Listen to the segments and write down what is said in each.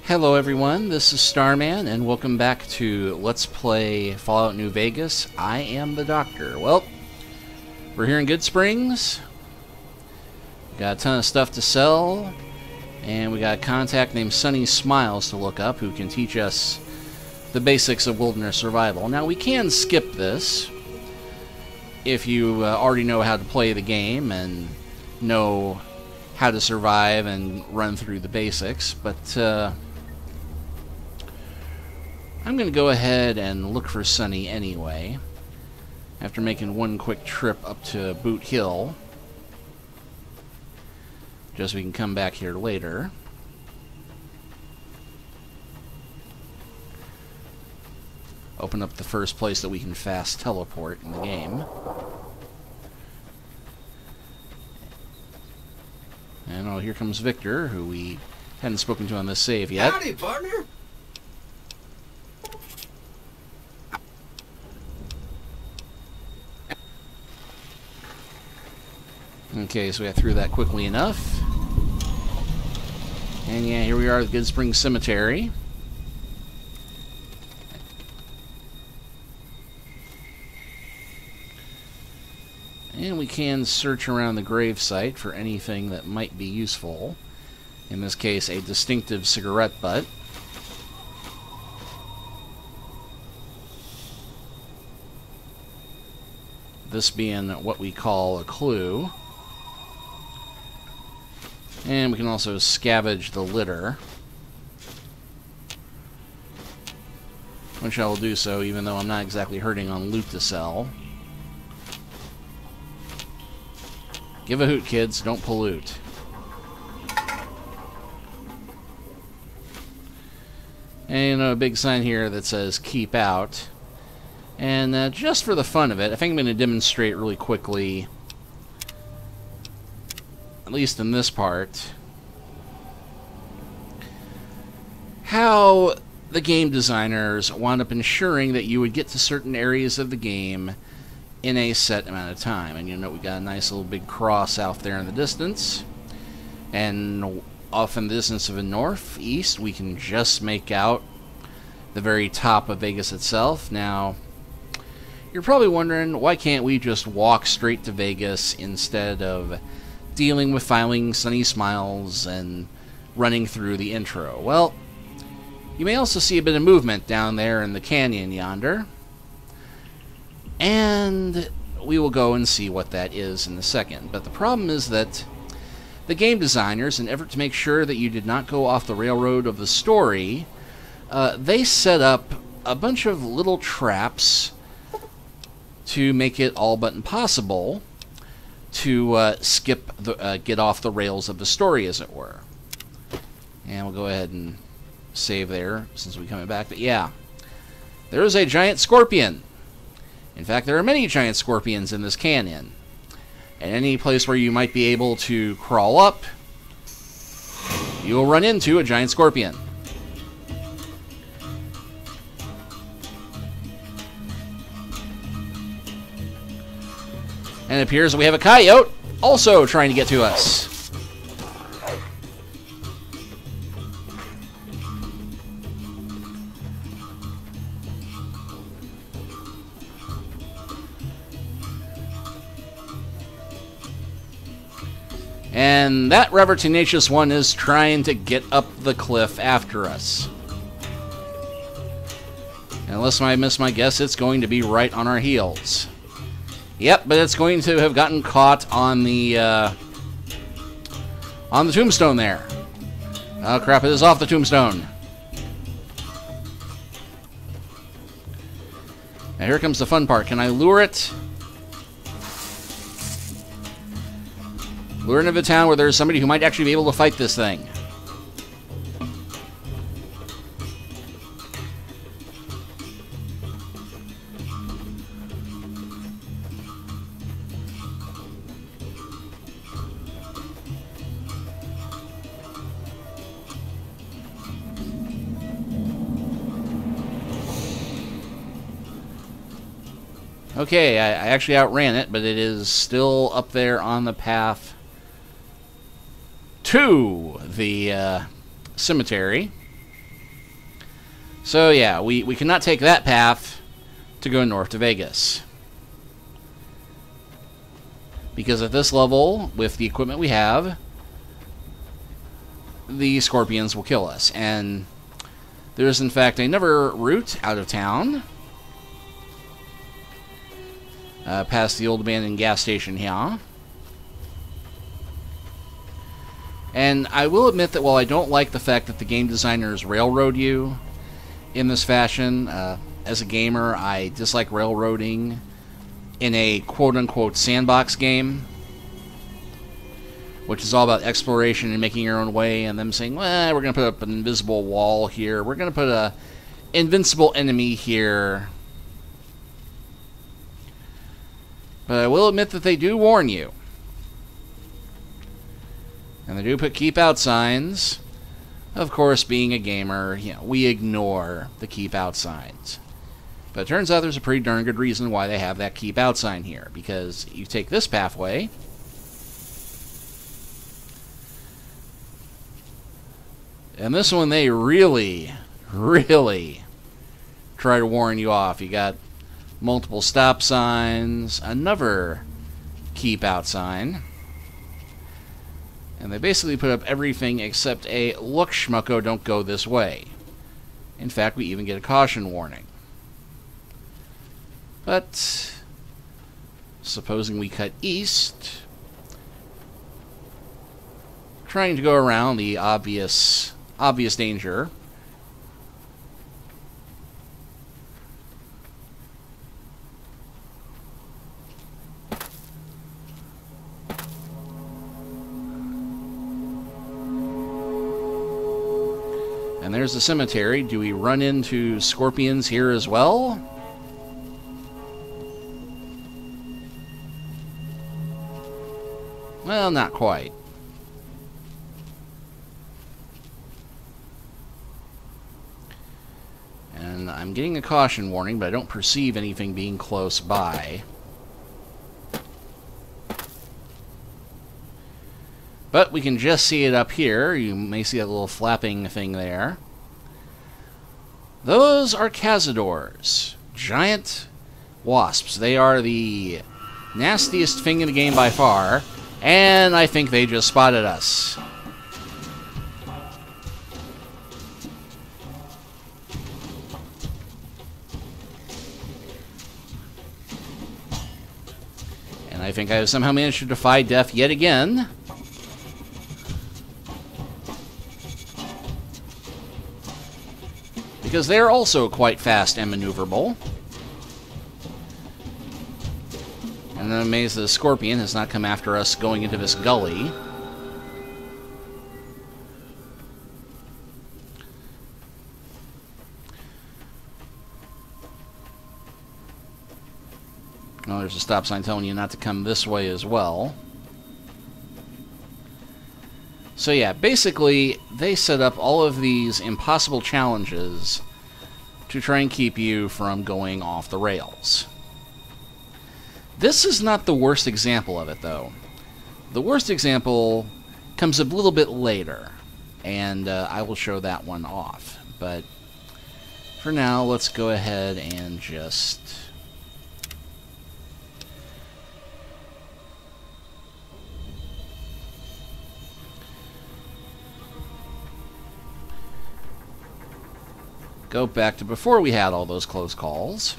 Hello everyone, this is Starman, and welcome back to Let's Play Fallout New Vegas. I am the Doctor. Well, we're here in Goodsprings. Got a ton of stuff to sell, and we got a contact named Sunny Smiles to look up who can teach us the basics of wilderness survival. Now, we can skip this if you already know how to play the game and know how to survive and run through the basics, but I'm going to go ahead and look for Sunny anyway, after making one quick trip up to Boot Hill, just so we can come back here later. Open up the first place that we can fast teleport in the game. And oh, here comes Victor, who we hadn't spoken to on this save yet. Howdy, partner. Okay, so we got through that quickly enough. And yeah, here we are at the Goodsprings Cemetery. And we can search around the gravesite for anything that might be useful. In this case, a distinctive cigarette butt. This being what we call a clue. And we can also scavenge the litter, which I will do so even though I'm not exactly hurting on loot to sell. Give a hoot, kids. Don't pollute. And a big sign here that says keep out. And just for the fun of it, I think I'm going to demonstrate really quickly, at least in this part, how the game designers wound up ensuring that you would get to certain areas of the game in a set amount of time. And you know, we got a nice little big cross out there in the distance, and off in the distance of the northeast we can just make out the very top of Vegas itself. Now, you're probably wondering, why can't we just walk straight to Vegas instead of dealing with filing Sunny Smiles and running through the intro? Well, you may also see a bit of movement down there in the canyon yonder, and we will go and see what that is in a second. But the problem is that the game designers, in an effort to make sure that you did not go off the railroad of the story, they set up a bunch of little traps to make it all but impossible to get off the rails of the story, as it were. And we'll go ahead and save there since we're coming back. But yeah, there is a giant scorpion. In fact, there are many giant scorpions in this canyon. And any place where you might be able to crawl up, you will run into a giant scorpion. And it appears that we have a coyote also trying to get to us. And that rather tenacious one is trying to get up the cliff after us. Unless I miss my guess, it's going to be right on our heels. Yep, but it's going to have gotten caught on the tombstone there. Oh crap, it is off the tombstone. Now here comes the fun part. Can I lure it? Lure into a town where there's somebody who might actually be able to fight this thing. Okay, I actually outran it, but it is still up there on the path to the cemetery. So yeah, we cannot take that path to go north to Vegas. Because at this level, with the equipment we have, the scorpions will kill us. And there is in fact another route out of town. Past the old abandoned gas station here. And I will admit that while I don't like the fact that the game designers railroad you in this fashion, as a gamer, I dislike railroading in a quote-unquote sandbox game, which is all about exploration and making your own way, and them saying, well, we're going to put up an invisible wall here, we're going to put a invincible enemy here. But I will admit that they do warn you. And they do put keep out signs. Of course, being a gamer, you know, we ignore the keep out signs. But it turns out there's a pretty darn good reason why they have that keep out sign here. Because you take this pathway, and this one they really, really try to warn you off. You got multiple stop signs, another keep out sign. And they basically put up everything except a look schmucko, don't go this way. In fact, we even get a caution warning. But supposing we cut east, trying to go around the obvious danger. And there's the cemetery. Do we run into scorpions here as well? Well, not quite. And I'm getting a caution warning, but I don't perceive anything being close by. But we can just see it up here. You may see that little flapping thing there. Those are cazadors. Giant wasps. They are the nastiest thing in the game by far. And I think they just spotted us. And I think I have somehow managed to defy death yet again. Because they're also quite fast and maneuverable. And I'm amazed the scorpion has not come after us going into this gully. Oh, there's a stop sign telling you not to come this way as well. So yeah, basically, they set up all of these impossible challenges to try and keep you from going off the rails. This is not the worst example of it, though. The worst example comes a little bit later, and I will show that one off. But for now, let's go ahead and just go back to before we had all those close calls.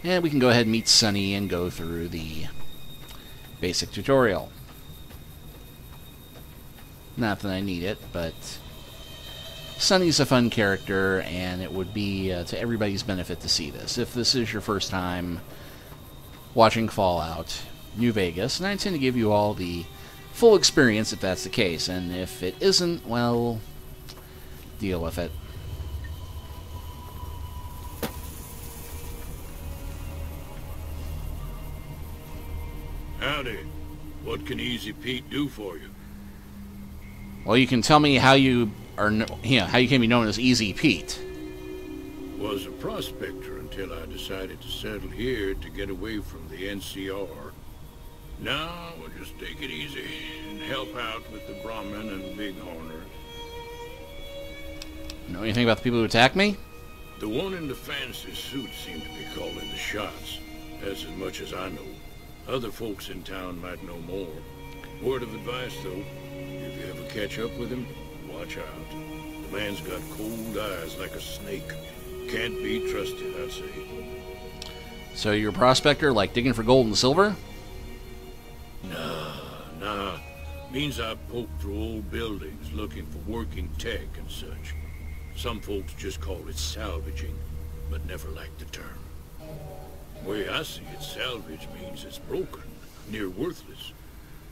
And we can go ahead and meet Sunny and go through the basic tutorial. Not that I need it, but Sunny's a fun character, and it would be to everybody's benefit to see this. If this is your first time watching Fallout New Vegas, and I intend to give you all the full experience if that's the case, and if it isn't, well, deal with it. Howdy. What can Easy Pete do for you? Well, you can tell me how you are, how you can be known as Easy Pete. Was a prospector until I decided to settle here to get away from the NCR. Now we'll just take it easy and help out with the Brahmin and Bighorners. Know anything about the people who attacked me? The one in the fancy suit seemed to be calling the shots. That's as much as I know. Other folks in town might know more. Word of advice, though, if you ever catch up with him, watch out. The man's got cold eyes like a snake. Can't be trusted, I'd say. So you're a prospector, like digging for gold and silver? Nah. Means I poke through old buildings looking for working tech and such. Some folks just call it salvaging, but never liked the term. Way I see it, salvage means it's broken, near worthless.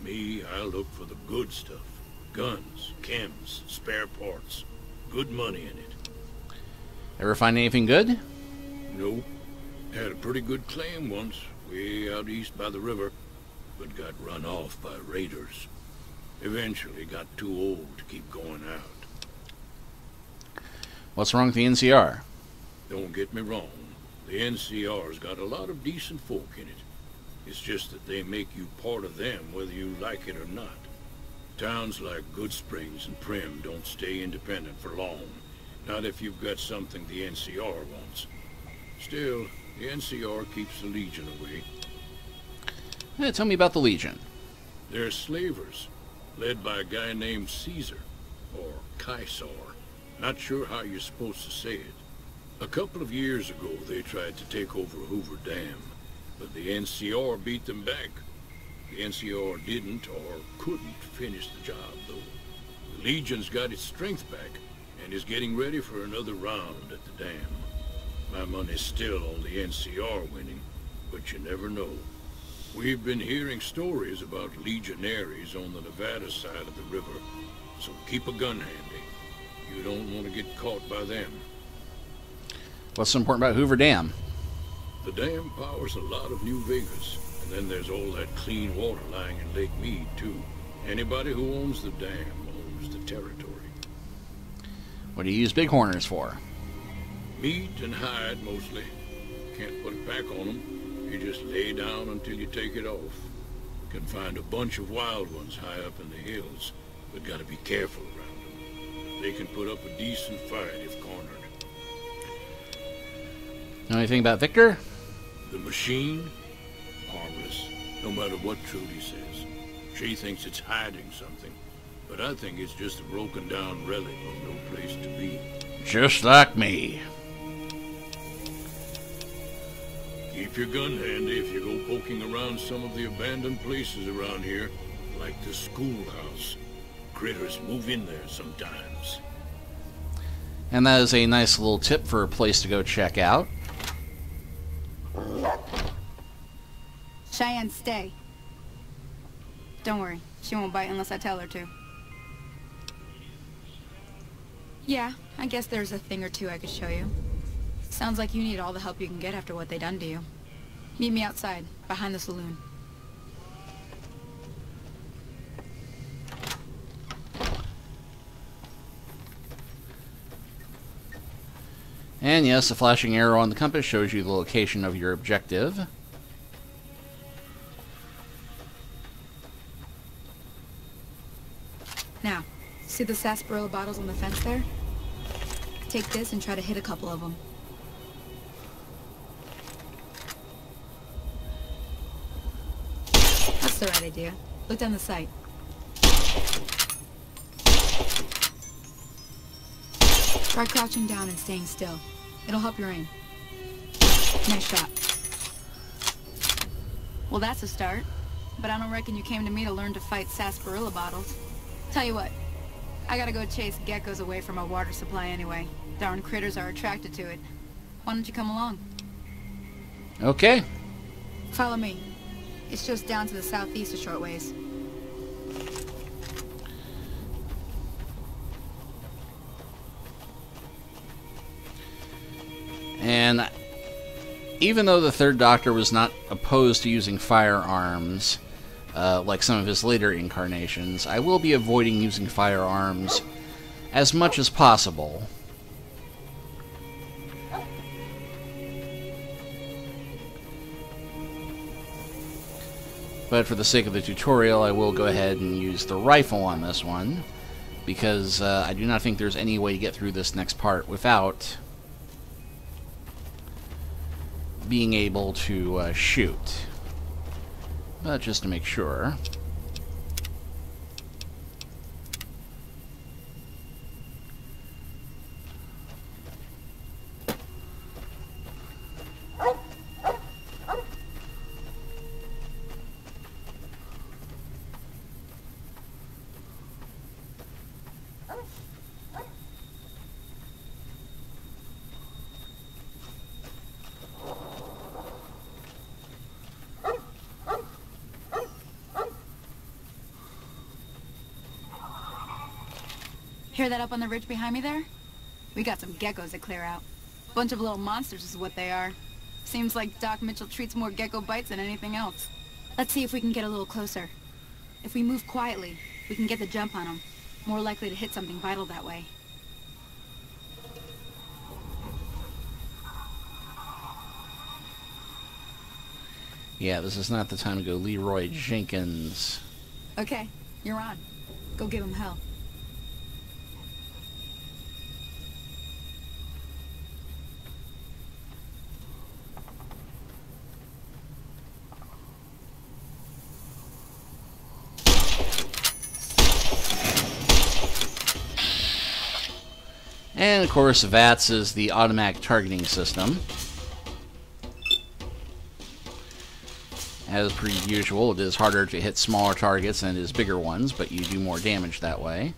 Me, I look for the good stuff. Guns, chems, spare parts. Good money in it. Ever find anything good? No. Had a pretty good claim once, way out east by the river, but got run off by raiders. Eventually got too old to keep going out. What's wrong with the NCR? Don't get me wrong. The NCR's got a lot of decent folk in it. It's just that they make you part of them whether you like it or not. Towns like Goodsprings and Prim don't stay independent for long. Not if you've got something the NCR wants. Still, the NCR keeps the Legion away. Hey, tell me about the Legion. They're slavers, led by a guy named Caesar, or Caesar. Not sure how you're supposed to say it. A couple of years ago, they tried to take over Hoover Dam, but the NCR beat them back. The NCR didn't or couldn't finish the job, though. The Legion's got its strength back and is getting ready for another round at the dam. My money's still on the NCR winning, but you never know. We've been hearing stories about legionaries on the Nevada side of the river, so keep a gun handy. You don't want to get caught by them. What's so important about Hoover Dam? The dam powers a lot of New Vegas, and then there's all that clean water lying in Lake Mead, too. Anybody who owns the dam owns the territory. What do you use bighorners for? Meat and hide, mostly. Can't put it back on them. You just lay down until you take it off. Can find a bunch of wild ones high up in the hills, but gotta be careful around them. They can put up a decent fight if cornered. Know anything about Victor? The machine? Harmless, no matter what Trudy says. She thinks it's hiding something, but I think it's just a broken down relic with no place to be. Just like me. Keep your gun handy if you go poking around some of the abandoned places around here, like the schoolhouse. Critters move in there sometimes. And that is a nice little tip for a place to go check out. Cheyenne, stay. Don't worry, she won't bite unless I tell her to. Yeah, I guess there's a thing or two I could show you. Sounds like you need all the help you can get after what they done to you. Meet me outside, behind the saloon. And yes, the flashing arrow on the compass shows you the location of your objective. Now, see the sarsaparilla bottles on the fence there? Take this and try to hit a couple of them. That's the right idea. Look down the sight. Try crouching down and staying still. It'll help your aim. Nice shot. Well, that's a start. But I don't reckon you came to me to learn to fight sarsaparilla bottles. Tell you what, I gotta go chase geckos away from our water supply anyway. Darn critters are attracted to it. Why don't you come along? Okay. Follow me. It's just down to the southeast a short ways. And even though the Third Doctor was not opposed to using firearms, like some of his later incarnations, I will be avoiding using firearms as much as possible. But for the sake of the tutorial, I will go ahead and use the rifle on this one, because I do not think there's any way to get through this next part without being able to shoot. But just to make sure. Hear that up on the ridge behind me there? We got some geckos to clear out. Bunch of little monsters is what they are. Seems like Doc Mitchell treats more gecko bites than anything else. Let's see if we can get a little closer. If we move quietly, we can get the jump on them. More likely to hit something vital that way. Yeah, this is not the time to go Leroy Jenkins. Okay, you're on. Go give him hell. And of course, VATS is the automatic targeting system. As per usual, it is harder to hit smaller targets than it is bigger ones, but you do more damage that way.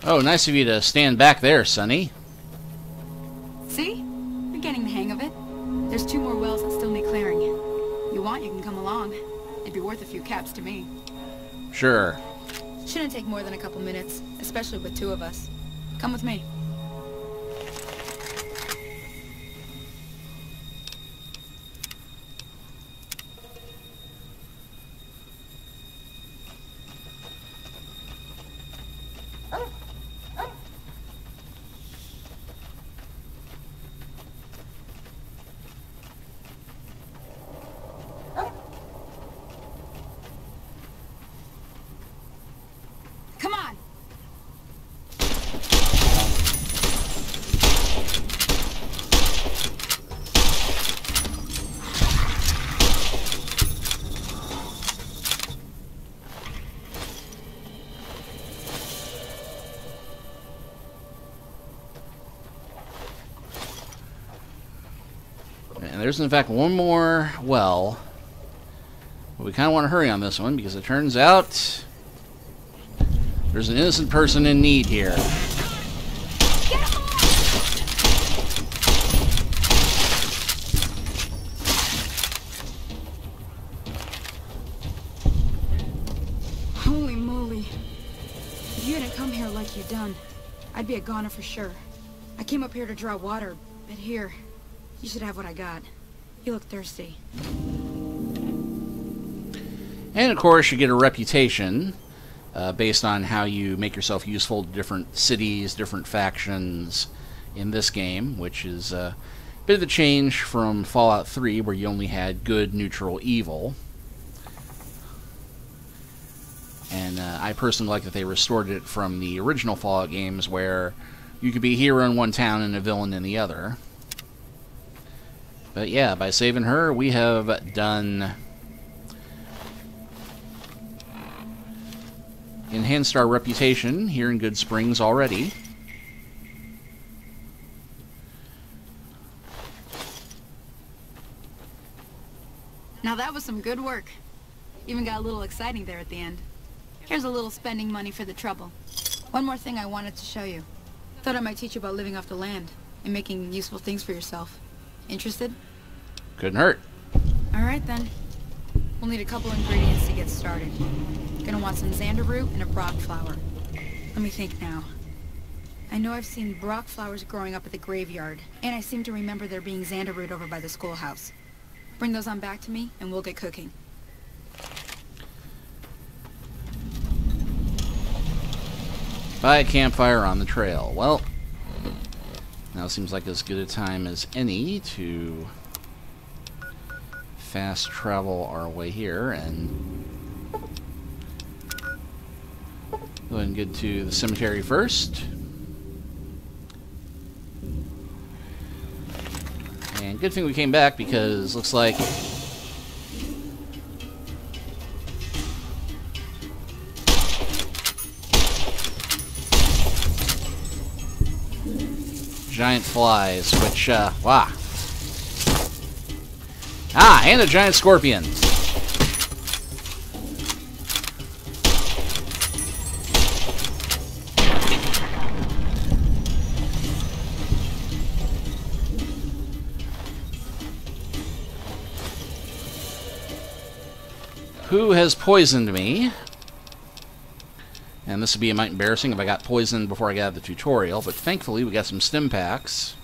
Oh, nice of you to stand back there, Sonny. See? You're getting the hang of it. There's 2 more wells that still need clearing. You want, you can come along. It'd be worth a few caps to me. Sure. Shouldn't take more than a couple minutes, especially with 2 of us. Come with me. Come on! And there's in fact one more well. But we kind of want to hurry on this one because it turns out there's an innocent person in need here. Holy moly. If you hadn't come here like you done, I'd be a goner for sure. I came up here to draw water, but here, you should have what I got. You look thirsty. And of course you get a reputation based on how you make yourself useful to different cities, different factions in this game, which is a bit of a change from Fallout 3 where you only had good, neutral, evil. And I personally like that they restored it from the original Fallout games where you could be a hero in one town and a villain in the other. But yeah, by saving her, we have done... enhanced our reputation here in Goodsprings already. Now that was some good work. Even got a little exciting there at the end. Here's a little spending money for the trouble. One more thing I wanted to show you. Thought I might teach you about living off the land and making useful things for yourself. Interested? Couldn't hurt. Alright then. We'll need a couple ingredients to get started. Gonna want some xander root and a brock flower. Let me think now. I know I've seen brock flowers growing up at the graveyard, and I seem to remember there being xander root over by the schoolhouse. Bring those on back to me, and we'll get cooking. By a campfire on the trail. Well, now seems like as good a time as any to fast travel our way here and go ahead and get to the cemetery first. And good thing we came back, because looks like giant flies, which, wow. Ah, and a giant scorpion. Who has poisoned me? And this would be a mite embarrassing if I got poisoned before I got the tutorial, but thankfully we got some stim packs.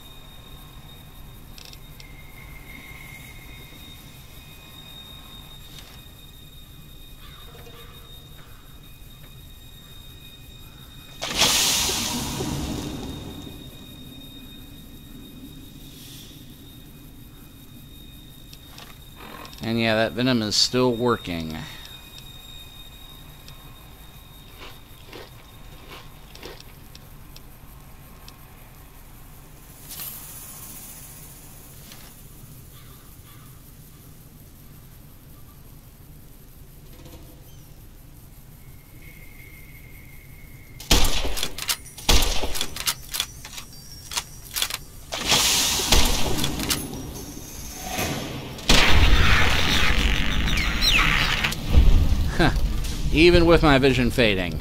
And yeah, that venom is still working. Even with my vision fading.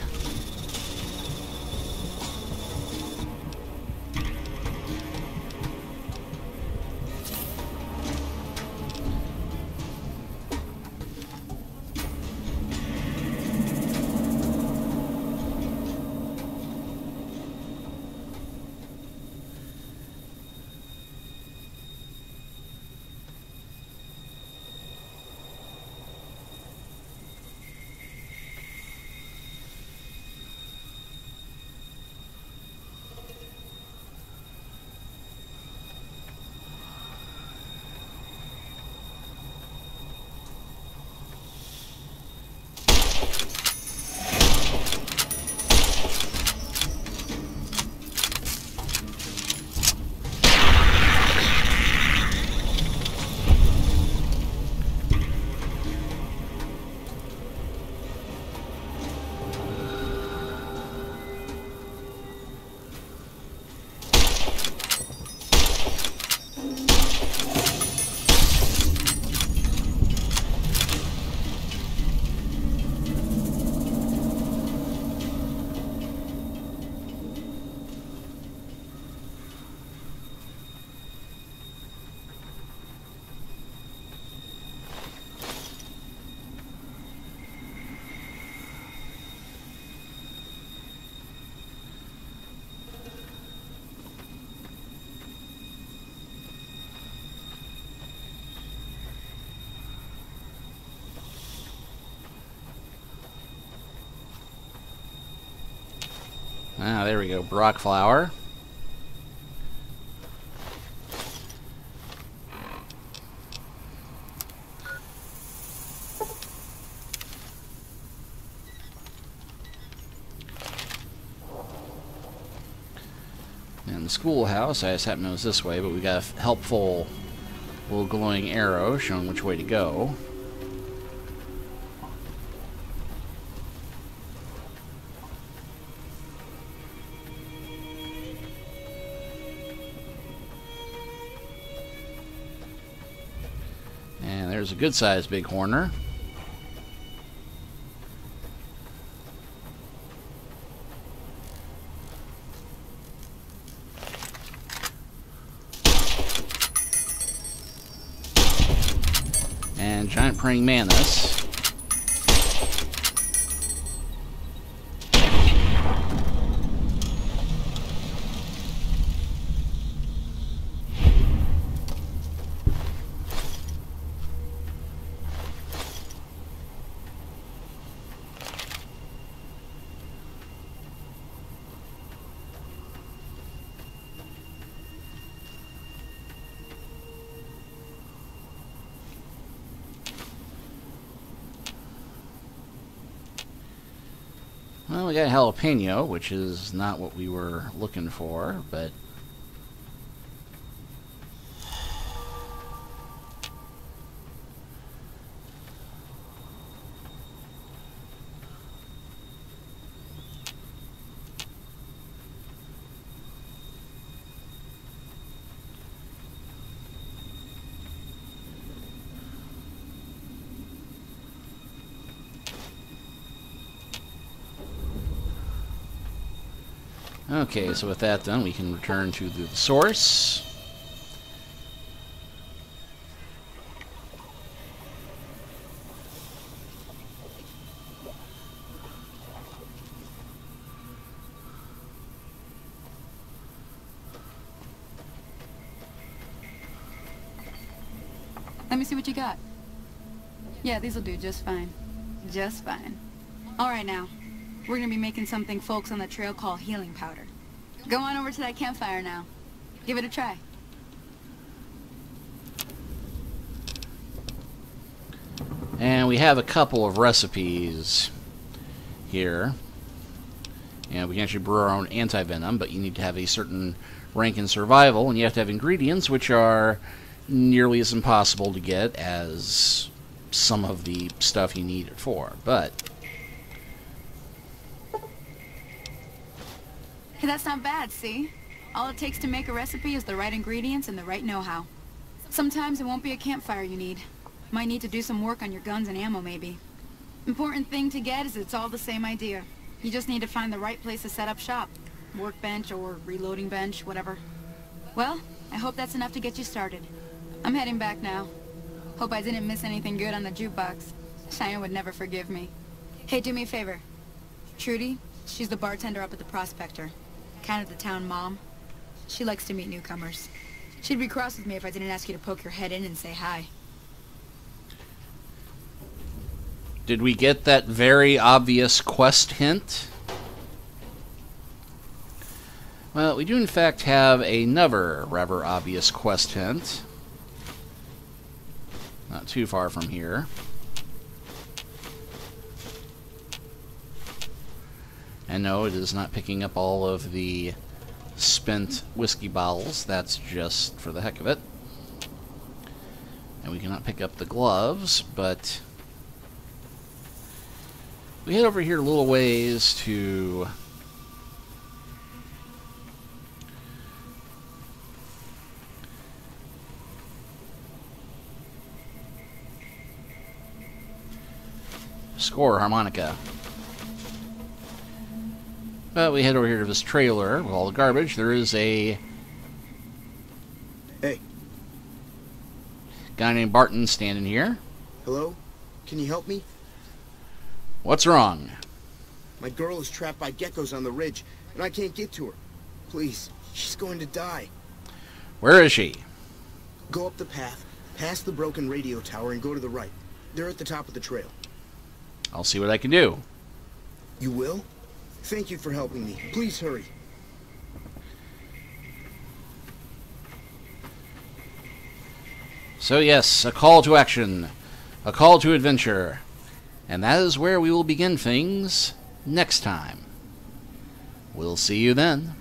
Ah, there we go. Brock flower. And the schoolhouse, I just happen to know it's this way, but we got a helpful little glowing arrow showing which way to go. And there's a good-sized bighorner. giant praying mantis. Well, we got jalapeno, which is not what we were looking for, but... Okay, so with that done, we can return to the source. Let me see what you got. Yeah, these'll do just fine. Just fine. Alright now. We're gonna be making something folks on the trail call healing powder. Go on over to that campfire now. Give it a try. And we have a couple of recipes here. And we can actually brew our own anti-venom, but you need to have a certain rank in survival, and you have to have ingredients which are nearly as impossible to get as some of the stuff you need it for. But Hey, that's not bad, see? All it takes to make a recipe is the right ingredients and the right know-how. Sometimes it won't be a campfire you need. Might need to do some work on your guns and ammo, maybe. Important thing to get is it's all the same idea. You just need to find the right place to set up shop. Workbench or reloading bench, whatever. Well, I hope that's enough to get you started. I'm heading back now. Hope I didn't miss anything good on the jukebox. Cheyenne would never forgive me. Hey, do me a favor. Trudy, she's the bartender up at the Prospector. Kind of the town mom. She likes to meet newcomers. She'd be cross with me if I didn't ask you to poke your head in and say hi. did we get that very obvious quest hint? Well, we do in fact have another rather obvious quest hint. Not too far from here. And no, it is not picking up all of the spent whiskey bottles. That's just for the heck of it. And we cannot pick up the gloves, but we head over here a little ways to score harmonica. But we head over here to this trailer with all the garbage. There is a Hey. guy named Barton standing here. Hello? Can you help me? What's wrong? My girl is trapped by geckos on the ridge, and I can't get to her. Please, she's going to die. Where is she? Go up the path, past the broken radio tower, and go to the right. They're at the top of the trail. I'll see what I can do. You will? Thank you for helping me. Please hurry. So yes, a call to action. A call to adventure. And that is where we will begin things next time. We'll see you then.